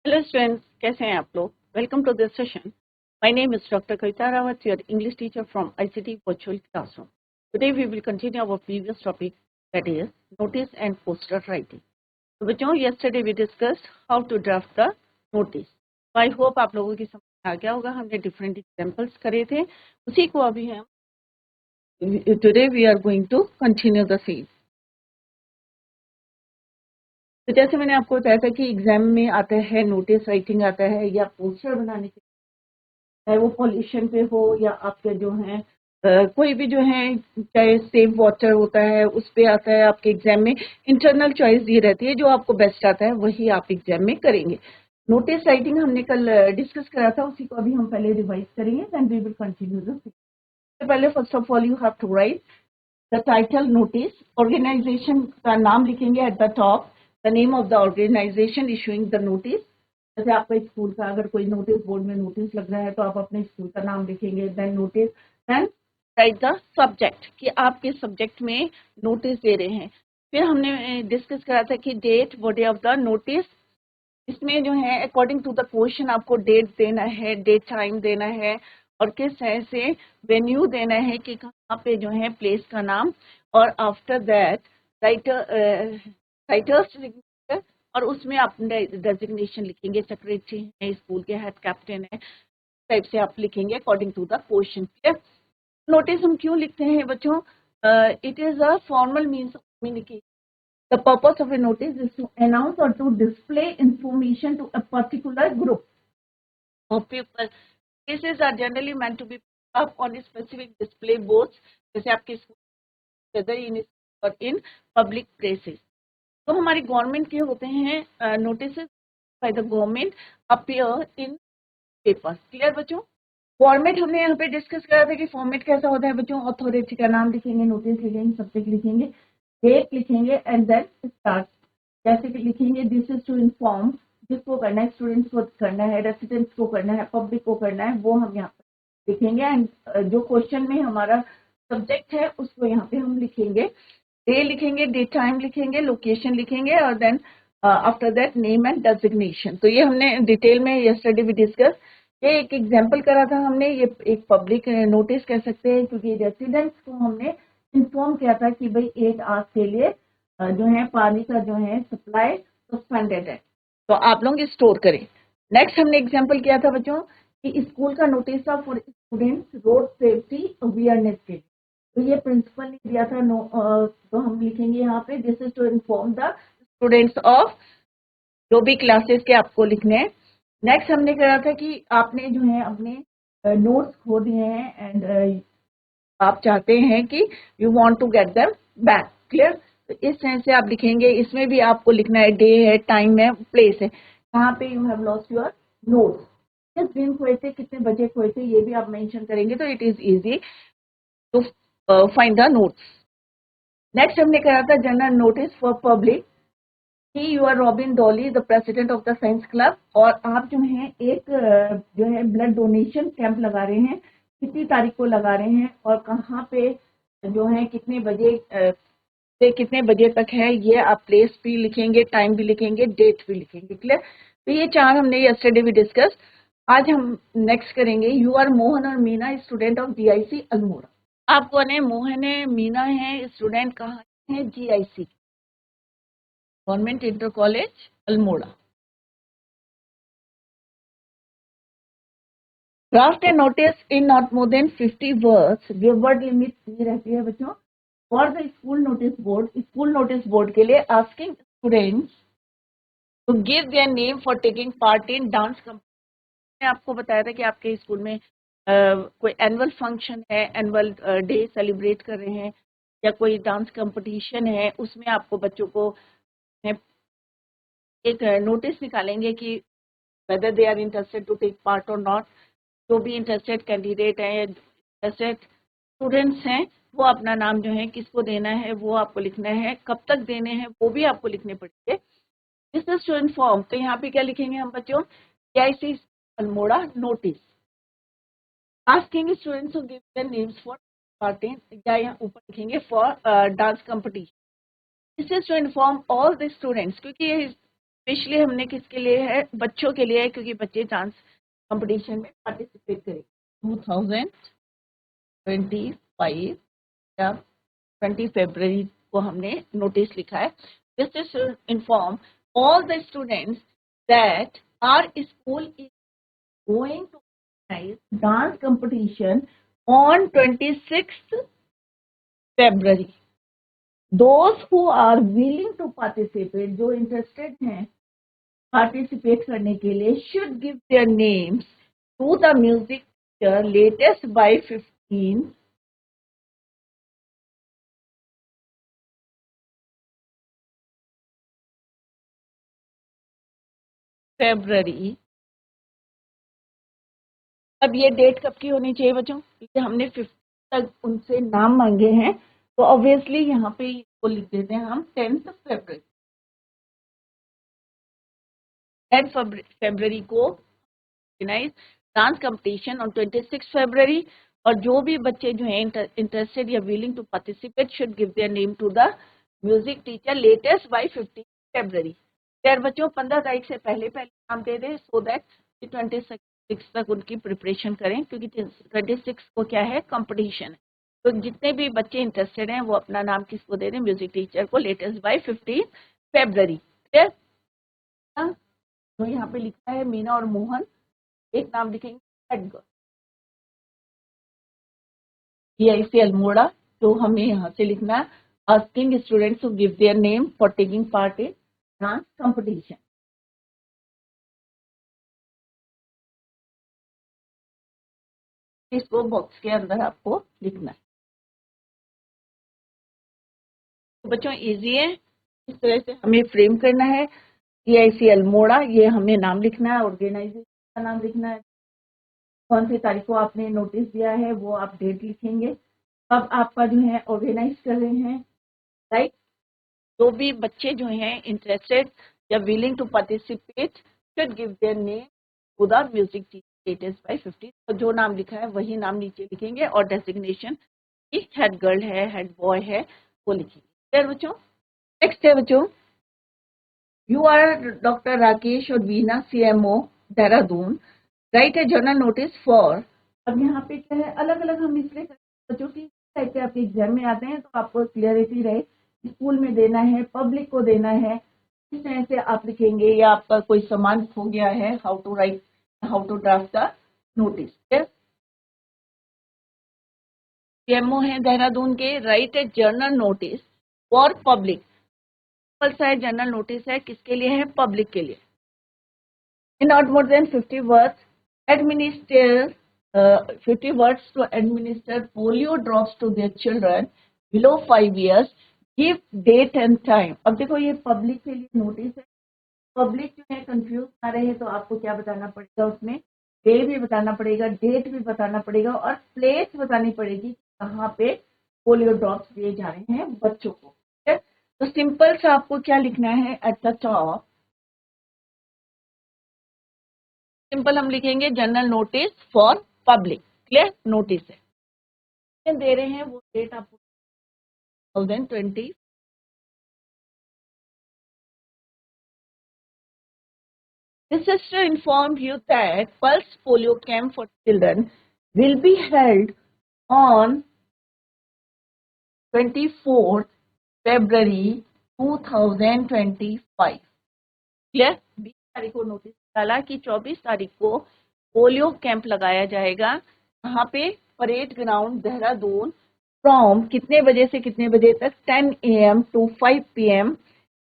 Hello students, कैसे हैं आप लोग? Welcome to this session. My name is Dr. Kavita Rawat, your English teacher from ICT Virtual Classroom. Today we will continue our previous topic, that is notice and poster writing. तो बच्चों, yesterday we discussed how to draft the notice. So I hope आप लोगों की समझ आ गया होगा. हमने different examples करे थे, उसी को अभी हम today we are going to continue the same. तो जैसे मैंने आपको बताया था कि एग्जाम में आता है नोटिस राइटिंग आता है या पोस्टर बनाने के, चाहे वो पॉल्यूशन पे हो या आपके जो है कोई भी जो है, चाहे सेव वाटर होता है उस पे आता है आपके एग्जाम में. इंटरनल चॉइस दी रहती है, जो आपको बेस्ट आता है वही आप एग्जाम में करेंगे. नोटिस राइटिंग हमने कल डिस्कस करा था, उसी को अभी हम पहले रिवाइज करेंगे, then we will continue the. पहले first of all you have to write the title notice. Organisation का नाम लिखेंगे at the top, the name of the organisation issuing the notice. जैसे आपका स्कूल का अगर कोई नोटिस बोर्ड में नोटिस लग रहा है तो आप अपने स्कूल का नाम लिखेंगे. Then notice, then write the subject कि आप किस सब्जेक्ट में नोटिस दे रहे हैं. फिर हमने डिस्कस करा था कि date, body of the notice. इसमें जो है अकॉर्डिंग टू द क्वेश्चन आपको डेट देना है, डेट टाइम देना है, और किस तरह से वेन्यू देना है कि कहाँ पे जो है प्लेस का नाम. और आफ्टर दैट राइटर्स सिग्नेचर, और उसमें आप डेजिग्नेशन लिखेंगे, सेक्रेटरी है, स्कूल के हेड कैप्टन है, टाइप से आप लिखेंगे according to the question. Clear? Notice हम क्यों लिखते हैं बच्चों? It is a formal means of communication. The purpose of a notice is to announce or to display information to a particular group of people. Notices are generally meant to be put up on a specific display boards, जैसे आपके school, whether in or in public places. तो हमारी government के होते हैं notices by the government appear in papers. Clear बच्चों? Format हमने यहाँ पे डिस्कस करा था कि फॉर्मेट कैसा होता है बच्चों. अथॉरिटी का नाम लिखेंगे, नोटिस लिखेंगे, सब्जेक्ट लिखेंगे, डेट लिखेंगे, एंड देन स्टार्ट. जैसे कि लिखेंगे दिस इज टू इन्फॉर्म, जिसको करना है, स्टूडेंट्स को करना है, रेसिडेंट्स को करना है, पब्लिक को करना है, वो हम यहाँ पे लिखेंगे. एंड जो क्वेश्चन में हमारा सब्जेक्ट है उसको यहाँ पे हम लिखेंगे, डे लिखेंगे, डे टाइम लिखेंगे, लोकेशन लिखेंगे, और then after that name and designation. तो ये हमने डिटेल में यस्टरडे भी डिस्कस. ये एक एग्जांपल करा था हमने, ये एक पब्लिक नोटिस कह सकते हैं, क्योंकि रेसिडेंट्स को हमने इन्फॉर्म किया था कि भाई 8 आवर्स के लिए जो है पानी का जो है सप्लाई सस्पेंडेड है, तो आप लोग स्टोर करें. नेक्स्ट हमने एग्जांपल किया था बच्चों कि स्कूल का नोटिस था for students road safety awareness के लिए. तो ये प्रिंसिपल ने दिया था. तो हम लिखेंगे यहाँ पे this is to inform the students of जो भी क्लासेस के आपको लिखने हैं. नेक्स्ट हमने कहा था कि आपने जो है अपने नोट्स खो दिए हैं एंड आप चाहते हैं कि you want to get them back. Clear? तो इस तरह से आप लिखेंगे. इसमें भी आपको लिखना है, डे है, टाइम है, प्लेस है, कहाँ पे you have lost your notes, किस दिन खोए थे, कितने बजे खोए थे, ये भी आप मेंशन करेंगे. तो it is easy to find the notes. Next हमने कहा था जनरल नोटिस फॉर पब्लिक कि you are Robin Dolly, the president of the science club, और आप जो है एक जो है ब्लड डोनेशन कैंप लगा रहे हैं, कितनी तारीख को लगा रहे हैं, और कहाँ पे जो है कितने बजे से कितने बजे तक है, ये आप प्लेस भी लिखेंगे, टाइम भी लिखेंगे, डेट भी लिखेंगे. क्लियर? तो ये 4 हमने यस्टरडे भी डिस्कस. आज हम नेक्स्ट करेंगे यू आर मोहन और Meena, student of GIC Almora. आप कौन है? मोहन है, मीना है, स्टूडेंट कहाँ है? GIC, government inter college Almora. Draft a notice in not more than 50 words. जो वर्ड लिमिट दी रहती है बच्चों for the school notice board, school notice board के लिए, asking students to give their name for taking part in dance competition. मैंने आपको बताया था कि आपके स्कूल में कोई एनुअल फंक्शन है, एनुअल डे सेलिब्रेट कर रहे हैं, या कोई डांस कंपटीशन है, उसमें आपको बच्चों को एक नोटिस निकालेंगे कि whether they are interested to take part or not. जो भी इंटरेस्टेड कैंडिडेट हैं, इंटरेस्टेड स्टूडेंट्स हैं, वो अपना नाम जो है किसको देना है वो आपको लिखना है, कब तक देने हैं वो भी आपको लिखने पड़ेंगे. This is to inform. तो यहाँ पे क्या लिखेंगे हम बच्चों? GIC Almora notice asking students to give their names for part in, या यहाँ ऊपर लिखेंगे for dance competition. This is to inform all the students, क्योंकि ये स्पेशली हमने किसके लिए है, बच्चों के लिए है, क्योंकि बच्चे डांस कंपटीशन में पार्टिसिपेट करें। 2025 या 20 फरवरी को हमने नोटिस लिखा है। This is inform all the students that our school is going to organise dance competition on 26 February. Those who are willing to participate, जो इंटरेस्टेड हैं पार्टिसिपेट करने के लिए, should give their names to the music teacher latest by 15 फरवरी। अब ये date कब की होनी चाहिए बच्चों, क्योंकि हमने 15 तक उनसे नाम मांगे हैं, तो ऑब्वियसली यहाँ पे वो लिख देते हैं हम 10 फरवरी। 10 फरवरी को organise dance competition on 26 February, और जो भी बच्चे जो हैं इंटरेस्टेड या willing to participate should give their name to the music teacher latest by 15 February. यार बच्चों 15 तारीख से पहले नाम दे दें, सो दैट 26 तक उनकी प्रिपरेशन करें, क्योंकि 26 को क्या है, कंपटीशन है। तो जितने भी बच्चे इंटरेस्टेड हैं वो अपना नाम किसको दे दें, म्यूजिक टीचर को, लेटेस्ट बाय 15 फरवरी। क्लियर? तो यहाँ पे लिखा है मीना और मोहन, एक नाम लिखेंगे हेड गर्ल। ये अल्मोड़ा, तो हमें यहाँ से लिखना है asking students to give their name for taking part in dance competition. इसको बॉक्स के अंदर आपको लिखना है। तो बच्चों इजी है, इस तरह से हमें फ्रेम करना है। EIC अल्मोड़ा, ये हमें नाम लिखना है, ऑर्गेनाइजेशन का नाम लिखना है, कौन सी तारीख को आपने नोटिस दिया है वो आप डेट लिखेंगे, अब आपका जो है ऑर्गेनाइज कर रहे हैं, राइट। जो भी बच्चे जो हैं इंटरेस्टेड या willing to participate should give their name to the music teacher latest by 15। तो जो नाम लिखा है वही नाम नीचे लिखेंगे, और डेजिग्नेशन की हेड गर्ल है, हेड बॉय है, वो लिखेंगे। फिर बच्चों नेक्स्ट है बच्चों, यू आर डॉक्टर राकेश और Veena CMO Dehradun, right a general notice for. अब यहाँ पे क्या है, अलग अलग हम इसलिए बच्चों की टाइप के आपके एग्जाम में आते हैं, तो आपको क्लियरिटी रहे, स्कूल में देना है, पब्लिक को देना है, इस तरह से आप लिखेंगे, या आपका कोई सामान खो गया है, how to draft the notice. CMO है देहरादून के, write a general notice for public. कौन सा है जर्नल नोटिस है, किसके लिए है, पब्लिक के लिए। In not more than 50 words, administer 50 words to administer polio drops to their children below 5 years. Give date and time. अब देखो ये पब्लिक के लिए नोटिस है, पब्लिक जो है कंफ्यूज ना रहे, तो आपको क्या बताना पड़ेगा, उसमें डे भी बताना पड़ेगा, डेट भी बताना पड़ेगा, और प्लेस बतानी पड़ेगी कहाँ पे पोलियो ड्रॉप्स दिए जा रहे हैं बच्चों को। तो सिंपल सा आपको क्या लिखना है, एट द टॉप सिंपल हम लिखेंगे general notice for public. Clear? Notice है दे रहे हैं, वो डेट आपको 2020। This is to inform you that Pulse Polio Camp for Children will be held on 24th February 2025। Clear? 20 तारीख को नोटिस डाला कि 24 तारीख को पोलियो कैंप लगाया जाएगा, यहाँ पे परेड ग्राउंड देहरादून, फ्रॉम कितने बजे से कितने बजे तक, 10 AM to 5 PM।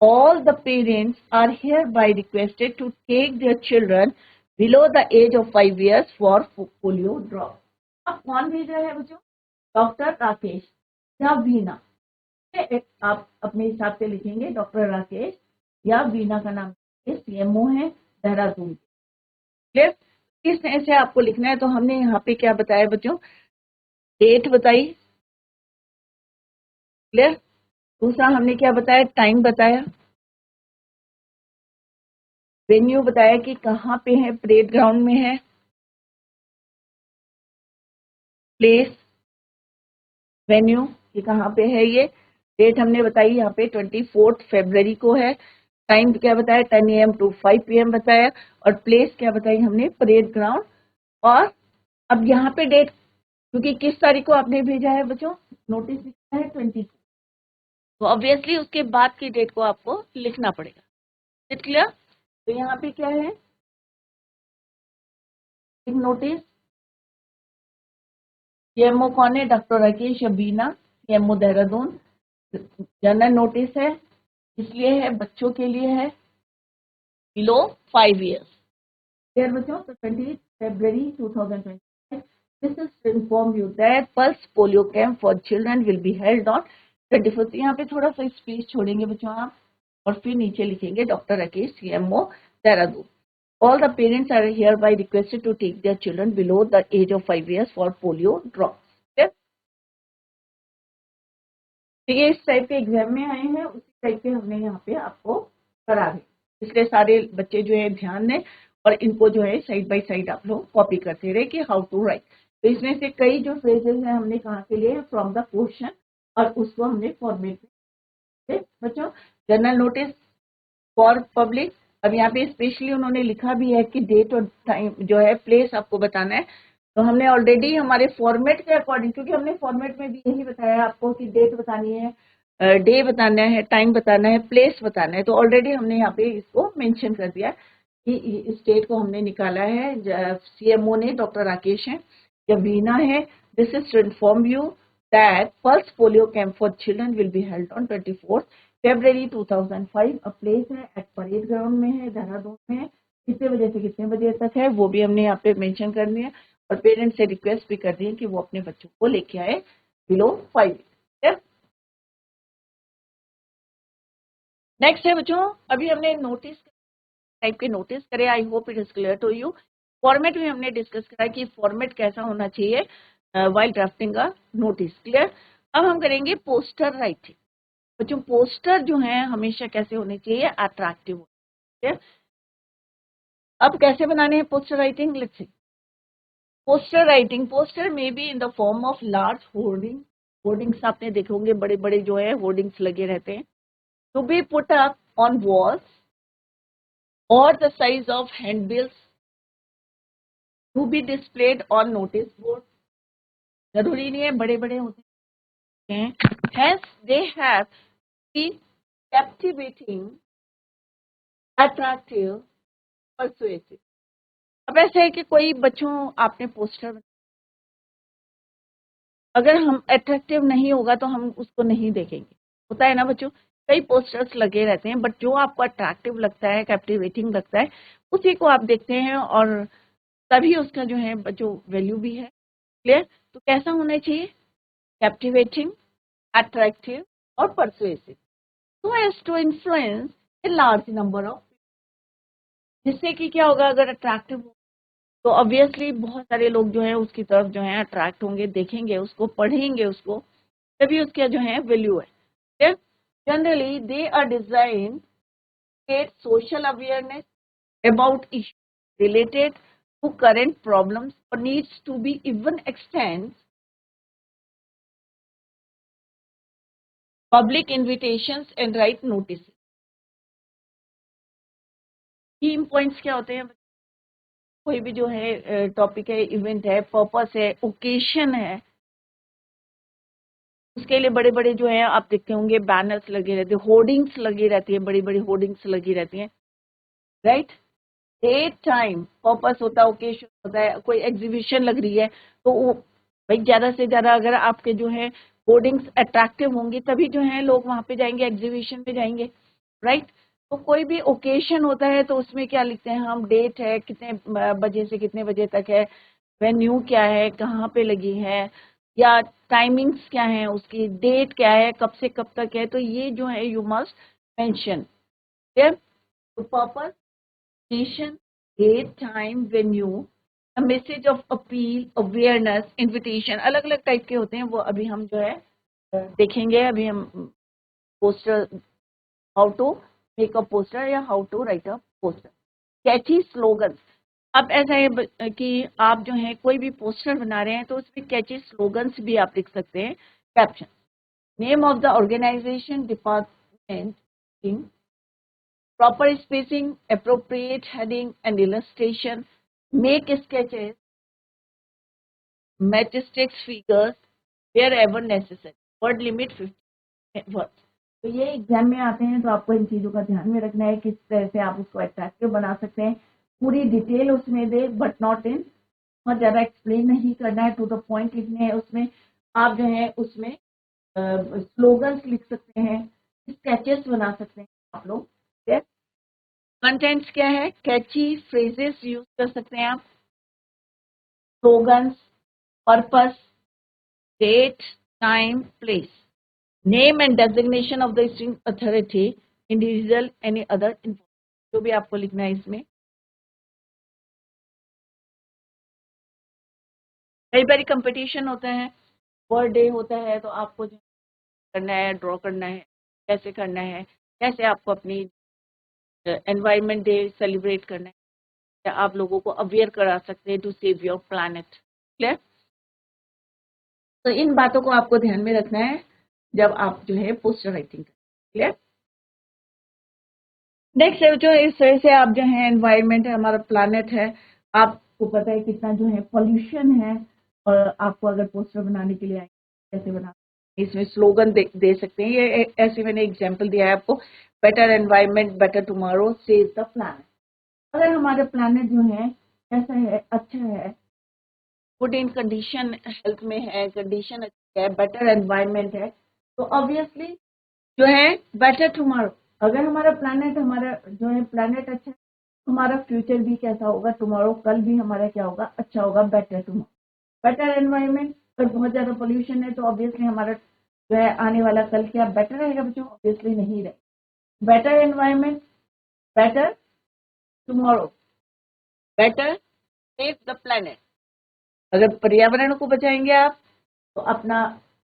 All the parents are hereby requested to take their children below the age of 5 years for polio drop। अब कौन भेज रहा है बच्चों, डॉक्टर राकेश या वीना, आप अपने हिसाब से लिखेंगे, डॉक्टर राकेश या वीना का नाम CMO है देहरादून। क्लियर? किस तरह से आपको लिखना है, तो हमने यहाँ पे क्या बताया बच्चों, डेट बताई। क्लियर? दूसरा हमने क्या बताया, टाइम बताया, वेन्यू बताया कि कहाँ पे है, परेड ग्राउंड में है, प्लेस, वेन्यू कि कहाँ पे है, ये डेट हमने बताई यहाँ पे 24 फरवरी को है, टाइम क्या बताया 10 AM to 5 PM बताया, और प्लेस क्या बताई हमने परेड ग्राउंड। और अब यहाँ पे डेट, क्योंकि किस तारीख को आपने भेजा है बच्चों, नोटिस लिखा है 20, तो ऑब्वियसली उसके बाद की डेट को आपको लिखना पड़ेगा। It clear? तो यहाँ पे क्या है, एक नोटिस, सीएमओ कौन है, doctor Rakesh Abina, CMO Dehradun. General notice है, इसलिए है बच्चों के लिए है बिलो 5 years। क्लियर बच्चों? तो 20 February 2025, this is to inform you that pulse polio camp for children will be held on 21st। यहाँ पे थोड़ा सा स्पेस छोड़ेंगे बच्चों आप, और फिर नीचे लिखेंगे doctor Rakesh, CMO Dehradun. All the parents are hereby requested to take their children below the age of 5 years for polio drops। तो ये इस टाइप के एग्जाम में आए हैं, उसी टाइप के हमने यहाँ पे आपको करा दी, इसलिए सारे बच्चे जो है ध्यान दें और इनको जो है साइड बाय साइड आप लोग कॉपी करते रहे कि हाउ टू राइट। तो इसमें से कई जो फ्रेजेस हैं हमने कहाँ के लिए, फ्रॉम द क्वेश्चन, और उसको हमने फॉर्मेट में बच्चों। जनरल नोटिस फॉर पब्लिक, अब यहाँ पे स्पेशली उन्होंने लिखा भी है कि डेट और टाइम जो है प्लेस आपको बताना है। तो हमने ऑलरेडी हमारे फॉर्मेट के अकॉर्डिंग, क्योंकि हमने फॉर्मेट में भी यही बताया आपको कि डेट बतानी है, डे बताना है, टाइम बताना है, प्लेस बताना है, तो ऑलरेडी हमने यहाँ पे इसको मेंशन कर दिया कि इस डेट को हमने निकाला है। सीएमओ ने डॉक्टर राकेश है, जबीना है। This is to inform you that pulse polio camp for children will be held on 24 February 2005। A place है एट परेड ग्राउंड में है, देहरादून में है। कितने बजे से कितने बजे तक है वो भी हमने यहाँ पे मेंशन कर दिया, और पेरेंट्स से रिक्वेस्ट भी कर दी है कि वो अपने बच्चों को लेके आए बिलो 5। नेक्स्ट है बच्चों, अभी हमने नोटिस टाइप के नोटिस करे, I hope it is clear to you. Format भी हमने डिस्कस करा कि फॉर्मेट कैसा होना चाहिए वाइल ड्राफ्टिंग का नोटिस। क्लियर? अब हम करेंगे पोस्टर राइटिंग। बच्चों पोस्टर जो है हमेशा कैसे होने चाहिए, अट्रैक्टिव। अब कैसे बनाने हैं poster writing, let's see. Poster writing, poster में be in the form of large hoarding. Hoardings आपने देखे होंगे, बड़े बड़े जो है होर्डिंग्स लगे रहते हैं, to be put up on walls और the size of handbills, to be displayed on notice board. जरूरी नहीं है बड़े बड़े होते हैं, hence they have be captivating, attractive, persuasive. अब ऐसा है कि कोई बच्चों आपने पोस्टर, अगर हम अट्रैक्टिव नहीं होगा तो हम उसको नहीं देखेंगे, होता है ना बच्चों। कई पोस्टर्स लगे रहते हैं, बट जो आपको अट्रैक्टिव लगता है, कैप्टिवेटिंग लगता है, उसी को आप देखते हैं, और तभी उसका जो है बच्चों वैल्यू भी है। क्लियर? तो कैसा होना चाहिए, कैप्टिवेटिंग, अट्रैक्टिव और persuasive, so as to influence a large number of, जिससे कि क्या होगा, अगर अट्रैक्टिव तो ऑब्वियसली बहुत सारे लोग जो है उसकी तरफ जो है अट्रैक्ट होंगे, देखेंगे उसको, पढ़ेंगे उसको, तभी उसका जो है वैल्यू है। Generally they are design create social awareness about issues related to current problems or needs to be even extend public invitations and write notices। Key points क्या होते हैं, कोई भी जो है टॉपिक है, इवेंट है, पर्पस है, ओकेशन है, उसके लिए बड़े बड़े जो है आप देखते होंगे बैनर्स लगे रहते हैं, होर्डिंग्स लगी रहती है, बड़ी बड़ी होर्डिंग्स लगी रहती हैं, राइट। डेट, टाइम, पर्पस होता है, ओकेशन होता है, कोई एग्जीबिशन लग रही है, तो वो भाई ज्यादा से ज्यादा अगर आपके जो है होर्डिंग्स अट्रैक्टिव होंगी तभी जो है लोग वहां पे जाएंगे, एग्जीबिशन पे जाएंगे, राइट। तो कोई भी ओकेशन होता है तो उसमें क्या लिखते हैं हम, डेट है, कितने बजे से कितने बजे तक है, वेन्यू क्या है, कहाँ पे लगी है, या टाइमिंग्स क्या है, उसकी डेट क्या है, कब से कब तक है, तो ये जो है यू मस्ट मेंशन। तो purpose, location, date, time, venue, a message of appeal, awareness, invitation, अलग अलग टाइप के होते हैं, वो अभी हम जो है देखेंगे। अभी हम poster, how to make a poster या how to write a poster. Catchy slogan, अब ऐसा है कि आप जो है कोई भी पोस्टर बना रहे हैं तो उसमें कैची स्लोगन्स भी आप लिख सकते हैं। Caption, name of the organisation, department, proper spacing, appropriate heading and illustration, make sketches, matchsticks figures wherever necessary. Word limit 50 words. तो ये एग्जाम में आते हैं तो आपको इन चीजों का ध्यान में रखना है, किस तरह से आप उसको अट्रैक्टिव बना सकते हैं, पूरी डिटेल उसमें दे बट नॉट इन, बहुत ज्यादा एक्सप्लेन नहीं करना है, टू द पॉइंट लिखने हैं उसमें। आप जो है उसमें स्लोगन्स लिख सकते हैं, स्केचेस बना सकते हैं आप लोग। कंटेंट्स क्या है, कैची फ्रेजेस यूज कर सकते हैं आप, slogans, purpose, date, time, place, name and designation of the issuing authority, individual, any other information, जो भी आपको लिखना है इसमें। कई बार कंपटीशन होता है, वर्ड डे होता है, तो आपको जो करना है, ड्रॉ करना है, कैसे करना है, कैसे आपको अपनी एनवायरनमेंट डे सेलिब्रेट करना है, या आप लोगों को अवेयर करा सकते हैं to save your planet. Clear? तो इन बातों को आपको ध्यान में रखना है जब आप जो है पोस्टर राइटिंग करें। क्लियर? नेक्स्ट है जो इस तरह से आप जो है एनवायरनमेंट है, हमारा प्लैनेट है, आपको पता है कितना जो है पॉल्यूशन है, और आपको अगर पोस्टर बनाने के लिए आए कैसे बना, इसमें स्लोगन दे सकते हैं। ये ऐसे मैंने एग्जांपल दिया है आपको, better environment better tomorrow save the planet. अगर हमारा प्लैनेट जो है कैसा है, अच्छा है, गुड इन कंडीशन, हेल्थ में है, कंडीशन अच्छी है, बेटर एनवायरनमेंट है, तो ऑब्वियसली जो है बेटर टुमारो। अगर हमारा जो है प्लैनेट अच्छा है, हमारा फ्यूचर भी कैसा होगा, टुमारो, कल भी हमारा क्या होगा, अच्छा होगा, बेटर टुमारो। बेटर एनवायरनमेंट, अगर बहुत ज्यादा पोल्यूशन है तो ऑब्वियसली हमारा जो है आने वाला कल क्या बेटर रहेगा बच्चों, ऑब्वियसली नहीं रहे। Better environment better tomorrow, better save the planet. अगर पर्यावरण को बचाएंगे आप तो अपना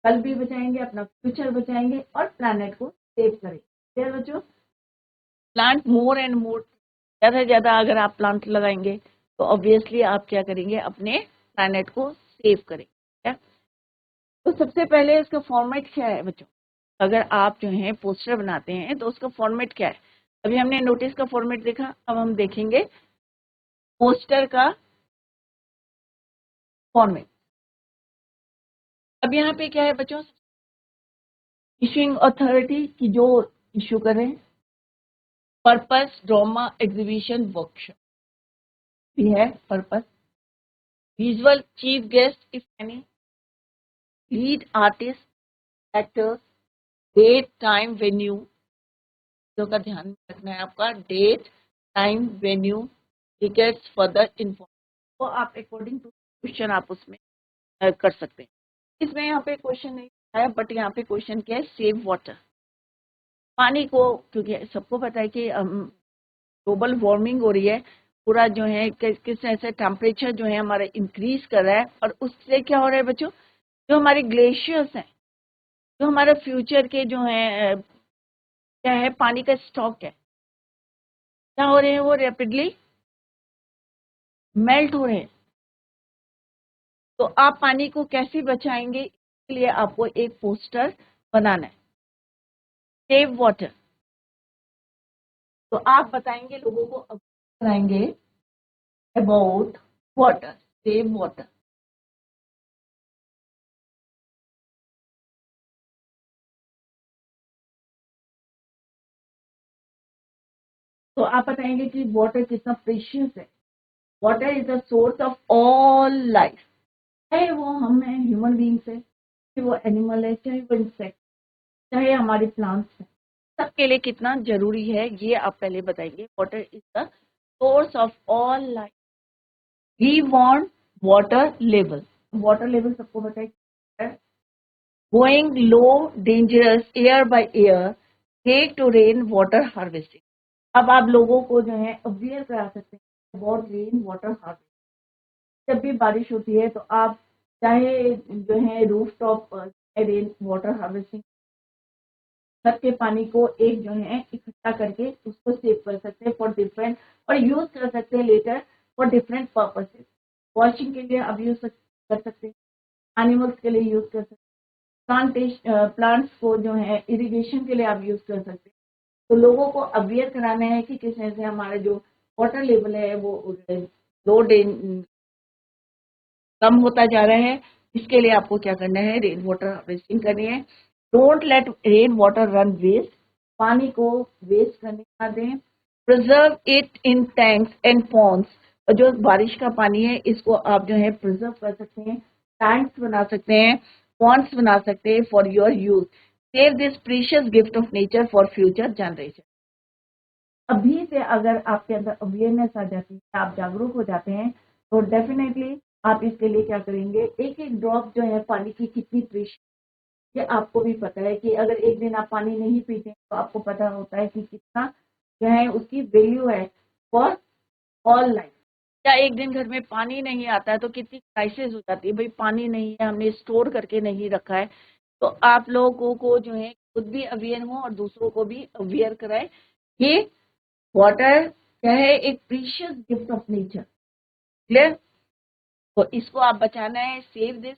कल भी बचाएंगे, अपना फ्यूचर बचाएंगे और प्लैनेट को सेव करेंगे। बच्चों, प्लांट मोर एंड मोर, ज्यादा से ज्यादा अगर आप प्लांट लगाएंगे तो ऑब्वियसली आप क्या करेंगे, अपने प्लैनेट को सेव करेंगे। तो सबसे पहले इसका फॉर्मेट क्या है बच्चों, अगर आप जो है पोस्टर बनाते हैं तो उसका फॉर्मेट क्या है। अभी हमने नोटिस का फॉर्मेट देखा, अब हम देखेंगे पोस्टर का फॉर्मेट। अब यहाँ पे क्या है बच्चों, इशूइंग अथॉरिटी की जो इशू कर रहे हैं, पर्पस, ड्रामा, एग्जीबिशन, वर्कशॉप भी है purpose, visual, chief guest if any, lead artist, actors, date, time, venue, जो का ध्यान रखना है आपका, date, time, venue, tickets, further information, तो आप अकॉर्डिंग टू क्वेश्चन आप उसमें कर सकते हैं। इसमें यहाँ पे क्वेश्चन नहीं है, बट यहाँ पे क्वेश्चन क्या है, सेव वाटर, पानी को, क्योंकि सबको पता है कि ग्लोबल वार्मिंग हो रही है, पूरा जो है किस ऐसे टेम्परेचर जो है हमारा इंक्रीज कर रहा है, और उससे क्या हो रहा है बच्चों, जो हमारे ग्लेशियर्स हैं, जो हमारा फ्यूचर के जो है क्या है, पानी का स्टॉक है, क्या हो रहे हैं, वो रैपिडली मेल्ट हो रहे हैं। तो आप पानी को कैसे बचाएंगे, इसके लिए आपको एक पोस्टर बनाना है, सेव वाटर। तो आप बताएंगे, लोगों को बताएंगे अबाउट वाटर, सेव वाटर। तो आप बताएंगे कि वाटर कितना प्रेशियस है, water is the source of all life, चाहे वो हम हैं, ह्यूमन बींग्स है, चाहे वो एनिमल है, चाहे वो इंसेक्ट, चाहे हमारे प्लांट्स हैं, सबके लिए कितना जरूरी है ये आप पहले बताएंगे। Water is the source of all life, we want water level, water level सबको बताइए, going low, dangerous, air by air, take to rain water harvesting. अब आप लोगों को जो है अवेयर करा सकते हैं अबाउट रेन वाटर हार्वेस्टिंग। जब भी बारिश होती है तो आप चाहे जो है roof top rain water harvesting, छत के पानी को एक जो है इकट्ठा करके उसको सेव कर सकते हैं फॉर डिफरेंट, और यूज कर सकते हैं letter for different purposes. Washing के लिए आप यूज कर सकते हैं, एनिमल्स के लिए यूज कर सकते हैं, प्लांट्स को जो है इरिगेशन के लिए आप यूज कर सकते हैं। तो लोगों को अवेयर कराना है कि किस तरह से हमारा जो वाटर लेवल है वो लो कम होता जा रहा है। इसके लिए आपको क्या करना है, रेन वाटर हार्वेस्टिंग करनी है। Don't let rain water run waste, पानी को वेस्ट करने ना दें। Preserve it in tanks and ponds, और जो बारिश का पानी है इसको आप जो है प्रिजर्व कर सकते हैं, टैंक्स बना सकते हैं, पॉन्ड्स बना सकते हैं for your use. Save this precious gift of nature for future generation. अभी से अगर आपके अंदर अवेयरनेस आ जाती है, आप जागरूक हो जाते हैं, तो डेफिनेटली आप इसके लिए क्या करेंगे, एक एक ड्रॉप जो है पानी की कितनी प्रीशियस, ये आपको भी पता है कि अगर एक दिन आप पानी नहीं पीते तो आपको पता होता है कि कितना जो है उसकी वैल्यू है फॉर ऑल लाइफ। या एक दिन घर में पानी नहीं आता है तो कितनी क्राइसिस हो जाती है, भाई पानी नहीं है, हमने स्टोर करके नहीं रखा है। तो आप लोगों को जो है खुद भी अवेयर हो और दूसरों को भी अवेयर कराए। ये वाटर क्या है, एक precious gift of nature. Clear? तो इसको आप बचाना है, save this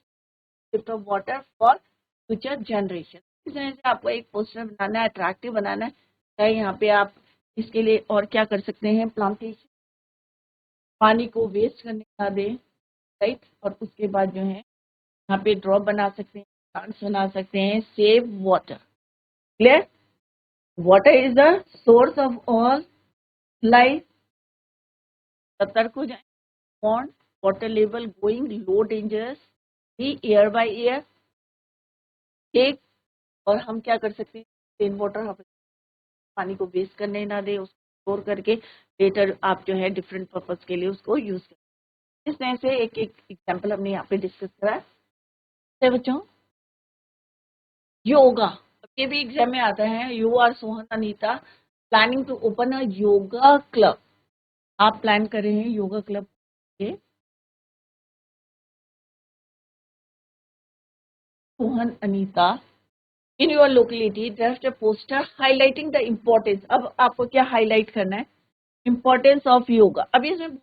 gift of water for future generation. इस तरह से आपको एक पोस्टर बनाना है, अट्रैक्टिव बनाना है। यहाँ पे आप इसके लिए और क्या कर सकते हैं, प्लांटेशन, पानी को वेस्ट करने ना दें, राइट। और उसके बाद जो है यहाँ पे ड्रॉप बना सकते हैं, प्लांट्स बना सकते हैं, save water. Clear? Water is the source of all life. सतर्क हो जाए। Pond water level going low dangerous, भी ईयर बाय ईयर। ठीक। और हम क्या कर सकते हैं, रेन वाटर पानी को वेस्ट करने ना दे, उसको स्टोर करके लेटर आप जो है डिफरेंट पर्पज के लिए उसको यूज करें। इस तरह से एक एक एग्जाम्पल हमने यहाँ पे डिस्कस करा है। बच्चों, योगा, ये भी एग्जाम में आता है। You are Sohan Anita planning to open a yoga club. आप प्लान कर रहे हैं योगा क्लब के। Sohan Anita, in your locality draft a poster highlighting the importance. अब आपको क्या हाईलाइट करना है, इम्पोर्टेंस ऑफ योगा। अभी इसमें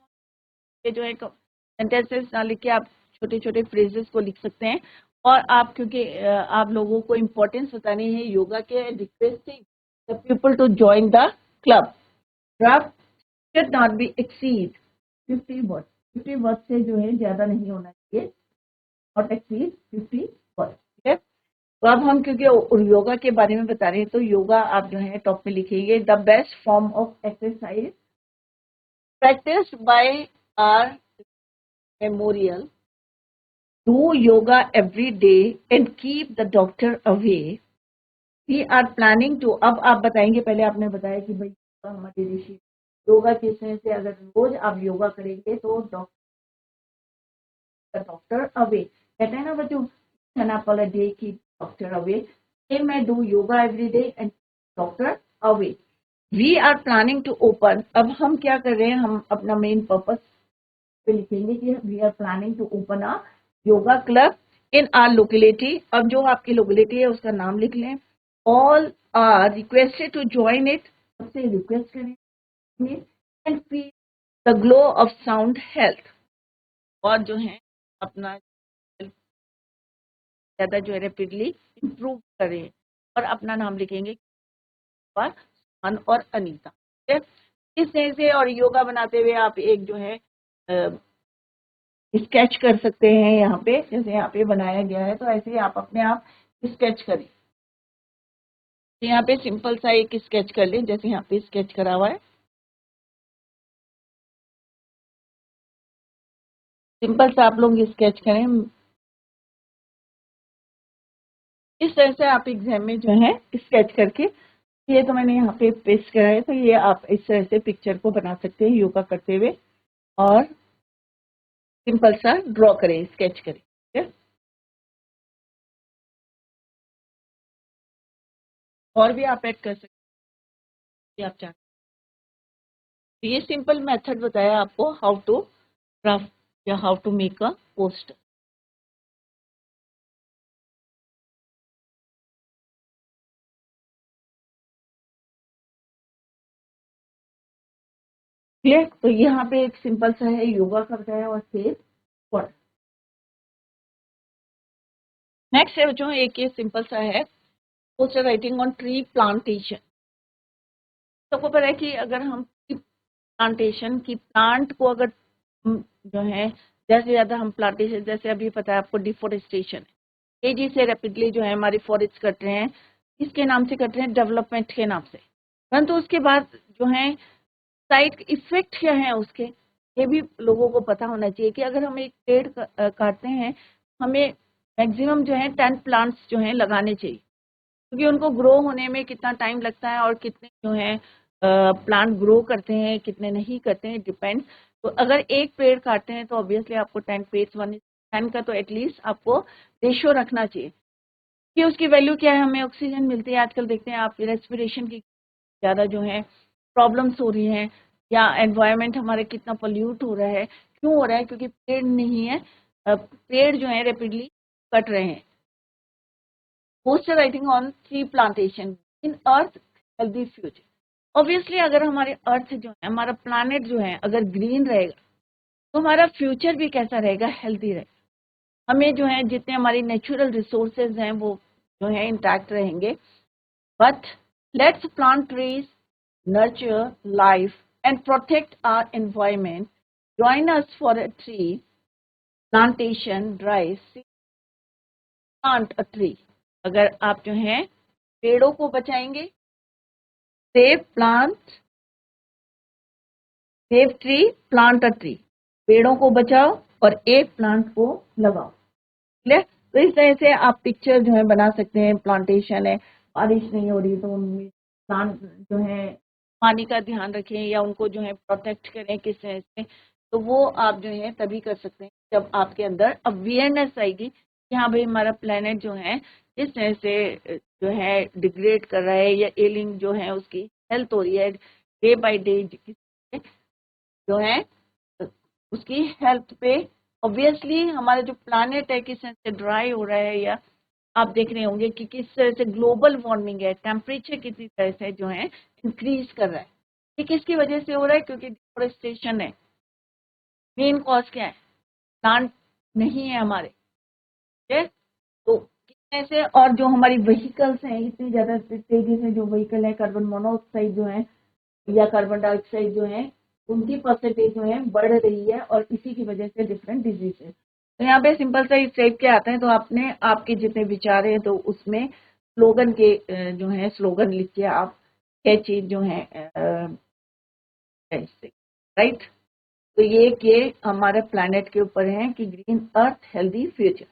जो है सेंटेंसेस ना लिख के आप छोटे छोटे फ्रेजेस को लिख सकते हैं। और आप क्योंकि आप लोगों को इम्पोर्टेंस बतानी है योगा के, requesting the people to join the club. Draft should not be exceed 50 word. 50 word से जो है ज्यादा नहीं होना चाहिए, नॉट एक्सीड 50 वर्ड। ठीक है? तो अब हम क्योंकि योगा के बारे में बता रहे हैं, तो योगा आप जो है टॉप में लिखेंगे, the best form of exercise practiced by our memorial. Do yoga every day and keep the doctor away. We are planning to, अब आप बताएंगे, पहले आपने बताया कि भाई हमारे ऋषि योगा किस तरह से, अगर रोज आप योगा करेंगे तो डॉक्टर अवे, कहते हैं ना बच्चों, पर a day keep doctor away. Same मैं do yoga every day and doctor away. We are planning to open, अब हम क्या कर रहे हैं, हम अपना मेन पर्पस पे लिखेंगे कि we are planning to open a yoga club in our locality. अब जो आपकी लोकेलिटी है उसका नाम लिख लें। All are requested to join it, सबसे रिक्वेस्ट करें and feel the glow of sound health. और जो है अपना ज्यादा जो है रैपिडली इम्प्रूव करें। और अपना नाम लिखेंगे मन और अनीता। इस तरह से और योगा बनाते हुए आप एक जो है स्केच कर सकते हैं यहाँ पे, जैसे यहाँ पे बनाया गया है, तो ऐसे ही आप अपने आप स्केच करें। तो यहाँ पे सिंपल सा एक स्केच कर लें, जैसे यहाँ पे स्केच करा हुआ है। सिंपल सा आप लोग स्केच करें। इस तरह से आप एग्जाम में जो है स्केच करके, ये तो मैंने यहाँ पे पेस्ट करा है, तो ये आप इस तरह से पिक्चर को बना सकते हैं योगा करते हुए। और सिंपल सा ड्रॉ करें, स्केच करें। ठीक है? और भी आप ऐड कर सकते हैं आप चाहते। तो ये सिंपल मेथड बताया आपको, हाउ टू ड्राफ्ट या how to make a poster. Clear? तो यहाँ पे एक सिंपल सा है, योगा का बताया और सेव वाटर। नेक्स्ट है बच्चों, एक ये सिंपल सा है, poster writing on tree plantation. सबको पता है कि अगर हम प्लांटेशन की प्लांट को अगर जो है ज़्यादा से ज़्यादा हम प्लांटेशन, जैसे अभी पता है आपको डिफोरेस्टेशन तेजी से रैपिडली जो है हमारे फॉरेस्ट कट रहे हैं, किसके नाम से कट रहे हैं? डेवलपमेंट के नाम से। परंतु उसके बाद जो है साइड इफेक्ट क्या है उसके, ये भी लोगों को पता होना चाहिए कि अगर हम एक पेड़ काटते हैं, हमें मैक्सिमम जो है 10 प्लांट्स जो है लगाने चाहिए, क्योंकि उनको ग्रो होने में कितना टाइम लगता है और कितने जो है प्लांट ग्रो करते हैं, कितने नहीं करते हैं, डिपेंड। तो अगर एक पेड़ काटते हैं तो ऑब्वियसली आपको 10 पेड़ 1:10 का तो एटलीस्ट आपको रेशियो रखना चाहिए कि उसकी वैल्यू क्या है। हमें ऑक्सीजन मिलती है, आजकल देखते हैं आप रेस्पिरेशन की ज़्यादा जो है प्रॉब्लम्स हो रही हैं, या एनवायरनमेंट हमारे कितना पोल्यूट हो रहा है, क्यों हो रहा है? क्योंकि पेड़ नहीं है, पेड़ जो है रैपिडली कट रहे हैं। Poster writing on tree plantation in earth healthy future. Obviously अगर हमारे अर्थ जो है, हमारा प्लानेट जो है अगर ग्रीन रहेगा तो हमारा फ्यूचर भी कैसा रहेगा? हेल्दी रहेगा। हमें जो है जितने हमारी नेचुरल रिसोर्सेज हैं वो जो है इंटैक्ट रहेंगे। But let's plant trees, nurture life and protect our environment. Join us for a tree plantation drive, plant a tree. अगर आप जो है पेड़ों को बचाएंगे, save plant, save tree, plant a tree, पेड़ों को बचाओ और एक प्लांट को लगाओ। क्लियर? तो इस तरह से आप पिक्चर जो है बना सकते हैं। प्लांटेशन है, बारिश नहीं हो रही तो उनमें प्लांट जो है पानी का ध्यान रखें या उनको जो है प्रोटेक्ट करें किस तरह से, तो वो आप जो है तभी कर सकते हैं जब आपके अंदर अवेयरनेस आएगी कि हाँ भाई हमारा प्लेनेट जो है इस तरह से जो है डिग्रेड कर रहा है या एलिंग जो है उसकी हेल्थ हो रही है डे बाय डे, जो है उसकी हेल्थ पे ऑब्वियसली हमारा जो प्लानेट है किस तरह से ड्राई हो रहा है, या आप देख रहे होंगे कि किस तरह से ग्लोबल वार्मिंग है, टेम्परेचर किसी तरह से जो है इंक्रीज कर रहा है। ये किसकी वजह से हो रहा है? क्योंकि डिफोरेस्टेशन है। मेन कॉज क्या है? प्लांट नहीं है हमारे, ठीक है? तो किस तरह से, और जो हमारी व्हीकल्स हैं इतनी ज्यादा तेजी से जो व्हीकल है, कार्बन मोनोऑक्साइड जो है या कार्बन डाइऑक्साइड जो है उनकी परसेंटेज जो है बढ़ रही है, और इसी की वजह से डिफरेंट डिजीजेस। तो यहाँ पे सिंपल सा इस टाइप के आते हैं, तो आपने आपके जितने विचार हैं तो उसमें स्लोगन के जो है स्लोगन लिखिए आप, क्या चीज जो है राइट। तो ये हमारे प्लैनेट के ऊपर है कि green earth healthy future,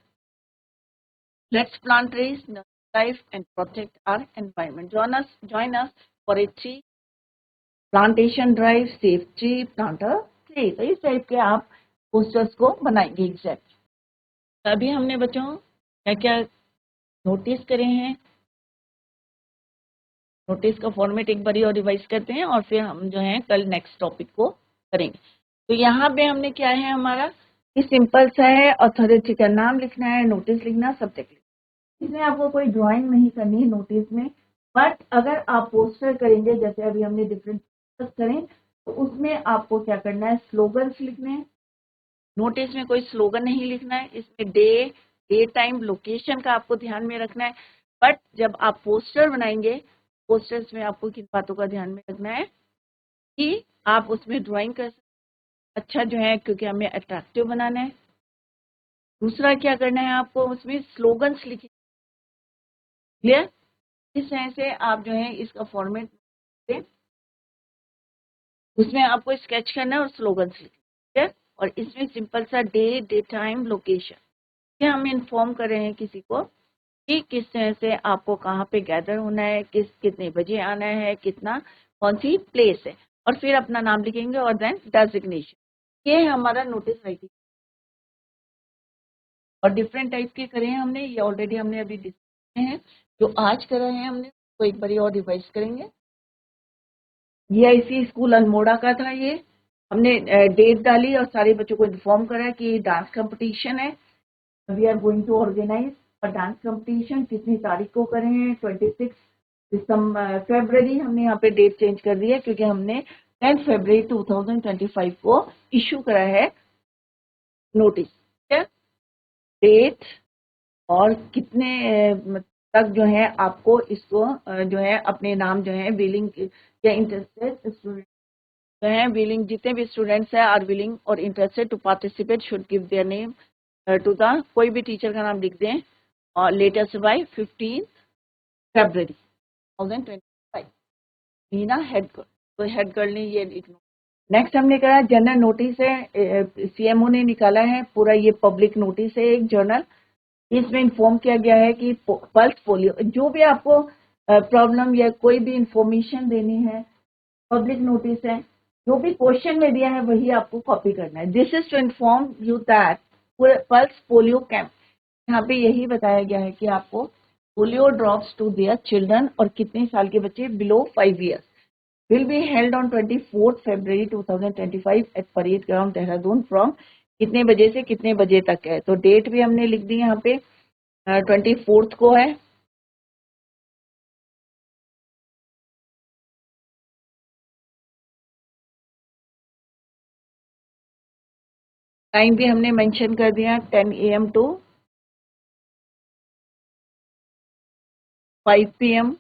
let's plant trees, life and protect our environment. Join us for a tree plantation drive, save tree, plant a tree. तो इस टाइप के आप पोस्टर्स को बनाएंगे एग्जैक्ट। तभी हमने बच्चों क्या क्या नोटिस करे हैं, नोटिस का फॉर्मेट एक बार और रिवाइज करते हैं और फिर हम जो है कल नेक्स्ट टॉपिक को करेंगे। तो यहाँ पे हमने क्या है हमारा ये सिंपल सा है, अथॉरिटी का नाम लिखना है, नोटिस लिखना, सब्जेक्ट लिखना। इसमें आपको कोई ड्राइंग नहीं करनी है नोटिस में, बट अगर आप पोस्टर करेंगे जैसे अभी हमने डिफरेंट करें तो उसमें आपको क्या करना है? स्लोगन्स लिखने हैं। नोटिस में कोई स्लोगन नहीं लिखना है, इसमें डे टाइम लोकेशन का आपको ध्यान में रखना है। बट जब आप पोस्टर बनाएंगे, पोस्टर्स में आपको किन बातों का ध्यान में रखना है कि आप उसमें ड्राइंग कर सकते, अच्छा जो है क्योंकि हमें अट्रैक्टिव बनाना है। दूसरा क्या करना है आपको? उसमें स्लोगन्स लिखे। क्लियर? इस तरह से आप जो है इसका फॉर्मेट से उसमें आपको स्केच करना है और स्लोगन्स लिखना है। और इसमें सिंपल सा डे टाइम लोकेशन, हम इन्फॉर्म कर रहे हैं किसी को कि किस तरह से आपको कहाँ पे गैदर होना है, कितने बजे आना है, कितना कौन सी प्लेस है, और फिर अपना नाम लिखेंगे और देन डेजिग्नेशन। ये है हमारा नोटिस राइटिंग। और डिफरेंट टाइप के करे हैं हमने, ये ऑलरेडी हमने अभी डिस्कस किए हैं। जो आज करा है हमने तो एक बार और रिवाइज करेंगे। ये इसी स्कूल अल्मोड़ा का था। ये हमने डेट डाली और सारे बच्चों को इन्फॉर्म करा कि डांस कंपटीशन है, we are going to organise और डांस कंपटीशन कितनी तारीख को करें हैं? 26 फरवरी। हमने यहाँ पे डेट चेंज कर दी है क्योंकि हमने 10 फरवरी 2025 को इशू करा है नोटिस। डेट और कितने तक जो है आपको इसको जो है अपने नाम जो है बिलिंग या इंटरेस्टेड स्टूडेंट जो हैं विलिंग, जितने भी स्टूडेंट्स हैं आर विलिंग और interested to participate should give their name to the, कोई भी टीचर का नाम लिख दें और latest by 15 February 2025। Meena head girl, तो हेड गर्ल ने ये लिखना। नेक्स्ट हमने कहा जनरल नोटिस है, सीएमओ ने निकाला है पूरा, ये पब्लिक नोटिस है एक जर्नल। इसमें इन्फॉर्म किया गया है कि पल्स पोलियो, जो भी आपको प्रॉब्लम या कोई भी इंफॉर्मेशन देनी है, पब्लिक नोटिस है, जो भी क्वेश्चन में दिया है वही आपको कॉपी करना है। This is to inform you that pulse polio camp, यहाँ पे यही बताया गया है कि आपको polio drops to their children, और कितने साल के बच्चे, below 5 years, will be held on 24th February 2025 at parade ground Dehradun from कितने बजे से कितने बजे तक है। तो डेट भी हमने लिख दी यहाँ पे 24th को है। टाइम भी हमने मेंशन कर दिया 10 AM to 5 PM,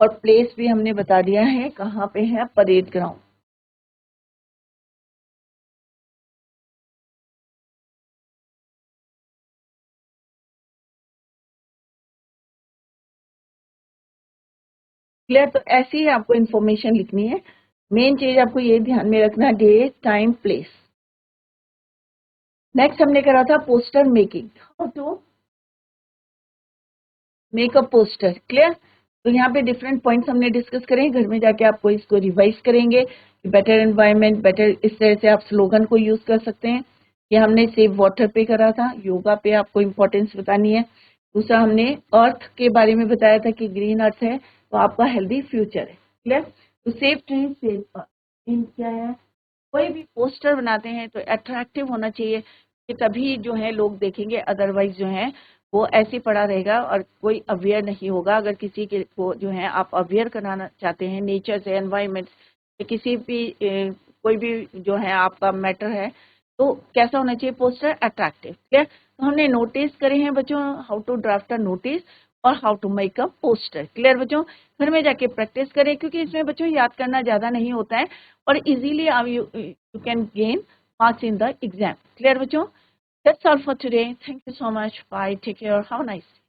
और प्लेस भी हमने बता दिया है कहाँ पे है, परेड ग्राउंड। क्लियर, तो ऐसी ही आपको इन्फॉर्मेशन लिखनी है। मेन चीज आपको ये ध्यान में रखना, डे टाइम प्लेस। नेक्स्ट हमने करा था poster making, how to make a poster. Clear, तो यहाँ पे डिफरेंट पॉइंट्स हमने डिस्कस करें, घर में जाके आपको इसको रिवाइज करेंगे कि बेटर एनवायरनमेंट बेटर, इस तरह से आप स्लोगन को यूज कर सकते हैं। ये हमने सेव वाटर पे करा था, योगा पे आपको इम्पोर्टेंस बतानी है। दूसरा हमने अर्थ के बारे में बताया था कि ग्रीन अर्थ है तो आपका हेल्दी फ्यूचर है। क्लियर, तो सेव ट्री सेव अर्थ क्या है, कोई भी पोस्टर बनाते हैं तो अट्रैक्टिव होना चाहिए कि तभी जो है लोग देखेंगे, अदरवाइज जो है वो ऐसे पड़ा रहेगा और कोई अवेयर नहीं होगा। अगर किसी के को जो है आप अवेयर कराना चाहते हैं नेचर से, एनवायरनमेंट से, किसी भी कोई भी जो है आपका मैटर है, तो कैसा होना चाहिए पोस्टर, अट्रैक्टिव। क्लियर, तो हमने नोटिस करे हैं बच्चों how to draft a notice और how to make a poster. Clear बच्चों, घर में जाके प्रैक्टिस करें क्योंकि इसमें बच्चों याद करना ज्यादा नहीं होता है और easily you can gain marks in the exam. Clear बच्चों? That's all for today. Thank you so much. Bye. Take care. Have a nice day.